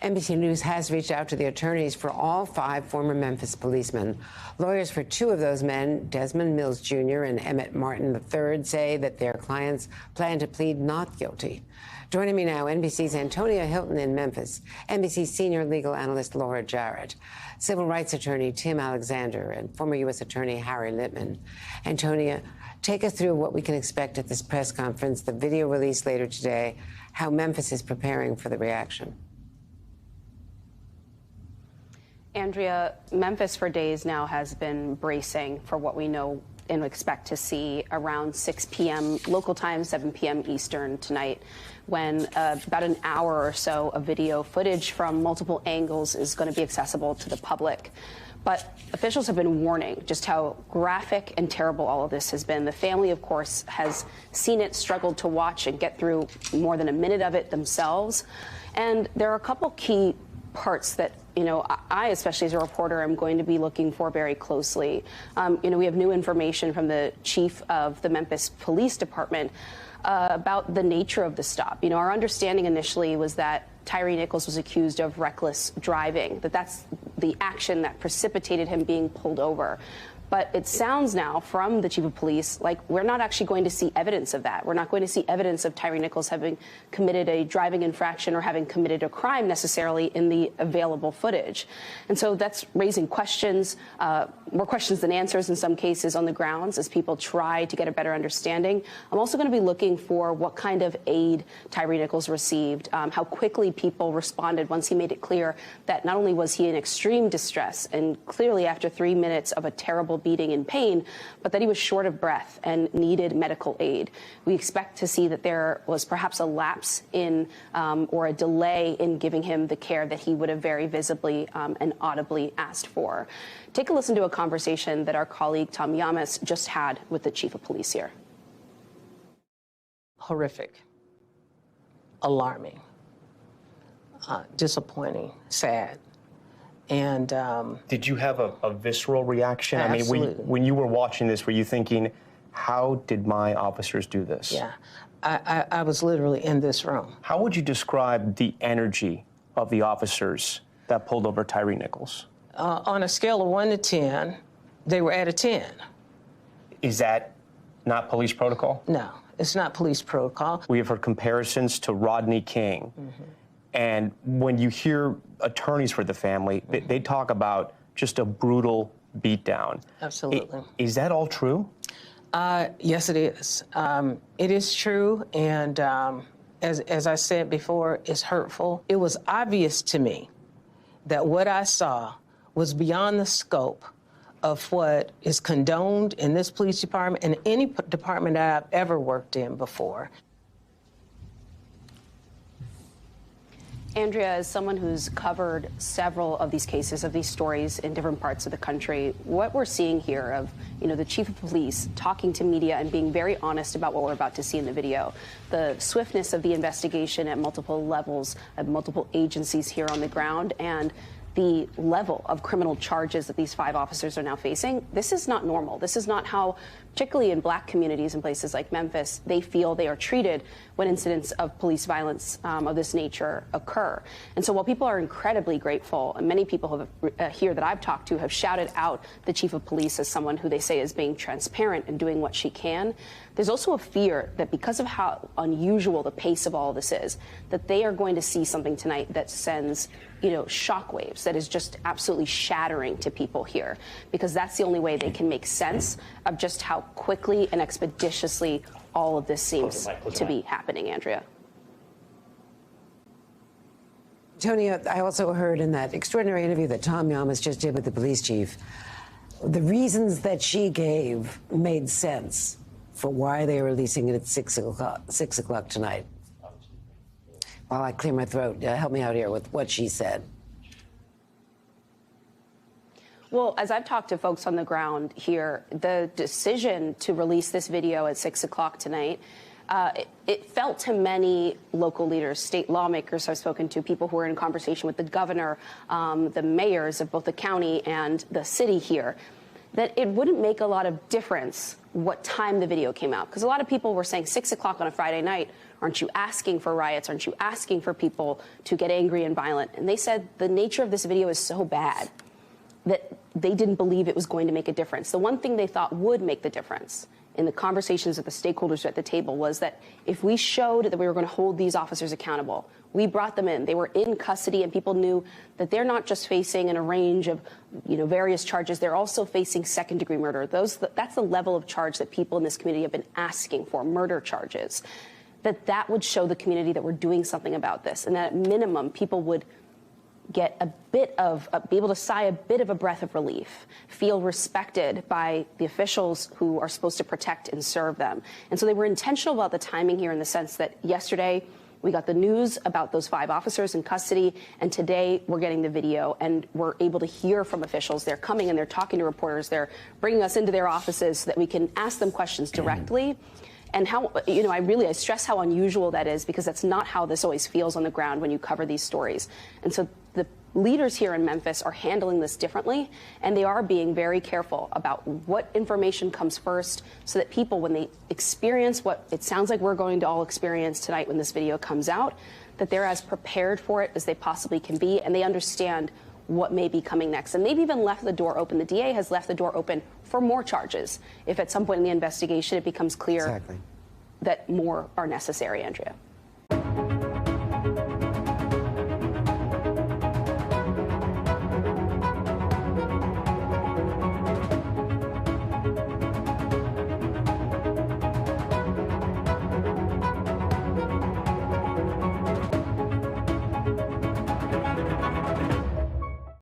NBC News has reached out to the attorneys for all 5 former Memphis policemen. Lawyers for 2 of those men, Desmond Mills Jr. and Emmett Martin III, say that their clients plan to plead not guilty. Joining me now, NBC's Antonia Hylton in Memphis, NBC's senior legal analyst Laura Jarrett, civil rights attorney Tim Alexander, and former U.S. Attorney Harry Litman. Antonia, take us through what we can expect at this press conference, the video released later today, how Memphis is preparing for the reaction. Andrea, Memphis for days now has been bracing for what we know and expect to see around 6 p.m. local time, 7 p.m. Eastern tonight, when about an hour or so of video footage from multiple angles is going to be accessible to the public. But officials have been warning just how graphic and terrible all of this has been. The family, of course, has seen it, struggled to watch and get through more than a minute of it themselves. And there are a couple key parts that, I, especially as a reporter, am going to be looking for very closely. We have new information from the chief of the Memphis Police Department about the nature of the stop. Our understanding initially was that Tyre Nichol was accused of reckless driving, that's the action that precipitated him being pulled over. But it sounds now from the chief of police like we're not actually going to see evidence of that. We're not going to see evidence of Tyre Nichol having committed a driving infraction or having committed a crime necessarily in the available footage. And so that's raising questions, more questions than answers in some cases on the grounds as people try to get a better understanding. I'm also going to be looking for what kind of aid Tyre Nichol received, how quickly people responded once he made it clear that not only was he in extreme distress and clearly after 3 minutes of a terrible beating and pain, but that he was short of breath and needed medical aid. We expect to see that there was perhaps a lapse in or a delay in giving him the care that he would have very visibly and audibly asked for. Take a listen to a conversation that our colleague Tom Yamas just had with the chief of police here. Horrific, alarming, disappointing, sad. And did you have a visceral reaction? Absolutely. I mean, when you were watching this, were you thinking, how did my officers do this? Yeah, I was literally in this room. How would you describe the energy of the officers that pulled over Tyre Nichol? On a scale of 1 to 10, they were at a 10. Is that not police protocol? No, it's not police protocol. We have heard comparisons to Rodney King. Mm-hmm. And when you hear attorneys for the family, they talk about just a brutal beatdown. Absolutely. Is that all true? Yes, it is. It is true. And as I said before, it's hurtful. It was obvious to me that what I saw was beyond the scope of what is condoned in this police department and any department that I've ever worked in before. Andrea, as someone who's covered several of these cases, of these stories in different parts of the country, what we're seeing here of, the chief of police talking to media and being very honest about what we're about to see in the video, the swiftness of the investigation at multiple levels, at multiple agencies here on the ground, and the level of criminal charges that these 5 officers are now facing, this is not normal. This is not how, particularly in black communities in places like Memphis, they feel they are treated when incidents of police violence of this nature occur. And so while people are incredibly grateful, and many people have, here that I've talked to have shouted out the chief of police as someone who they say is being transparent and doing what she can, there's also a fear that because of how unusual the pace of all of this is, that they are going to see something tonight that sends shockwaves, that is just absolutely shattering to people here, because that's the only way they can make sense of just how quickly and expeditiously all of this seems to be happening, Andrea. Antonia, I also heard in that extraordinary interview that Tom Yamas just did with the police chief, the reasons that she gave made sense for why they were releasing it at 6 o'clock tonight. While I clear my throat, help me out here with what she said. Well, as I've talked to folks on the ground here, the decision to release this video at 6 o'clock tonight, it felt to many local leaders, state lawmakers I've spoken to, people who are in conversation with the governor, the mayors of both the county and the city here, that it wouldn't make a lot of difference what time the video came out. Because a lot of people were saying 6 o'clock on a Friday night Aren't you asking for riots? Aren't you asking for people to get angry and violent? And they said the nature of this video is so bad that they didn't believe it was going to make a difference. The one thing they thought would make the difference in the conversations with the stakeholders at the table was that if we showed that we were going to hold these officers accountable, we brought them in, they were in custody, and people knew that they're not just facing a range of, various charges, they're also facing second-degree murder. That's the level of charge that people in this community have been asking for, murder charges. That would show the community that we're doing something about this, and that at minimum, people would get be able to sigh a bit of a breath of relief, feel respected by the officials who are supposed to protect and serve them. And so they were intentional about the timing here in the sense that yesterday we got the news about those 5 officers in custody, and today we're getting the video and we're able to hear from officials. They're coming and they're talking to reporters. They're bringing us into their offices so that we can ask them questions directly. And how, I stress how unusual that is, because that's not how this always feels on the ground when you cover these stories. And so the leaders here in Memphis are handling this differently, and they are being very careful about what information comes first so that people, when they experience what it sounds like we're going to all experience tonight when this video comes out, that they're as prepared for it as they possibly can be, and they understand what may be coming next. And they've even left the door open. The DA has left the door open for more charges if at some point in the investigation it becomes clear that more are necessary, Andrea.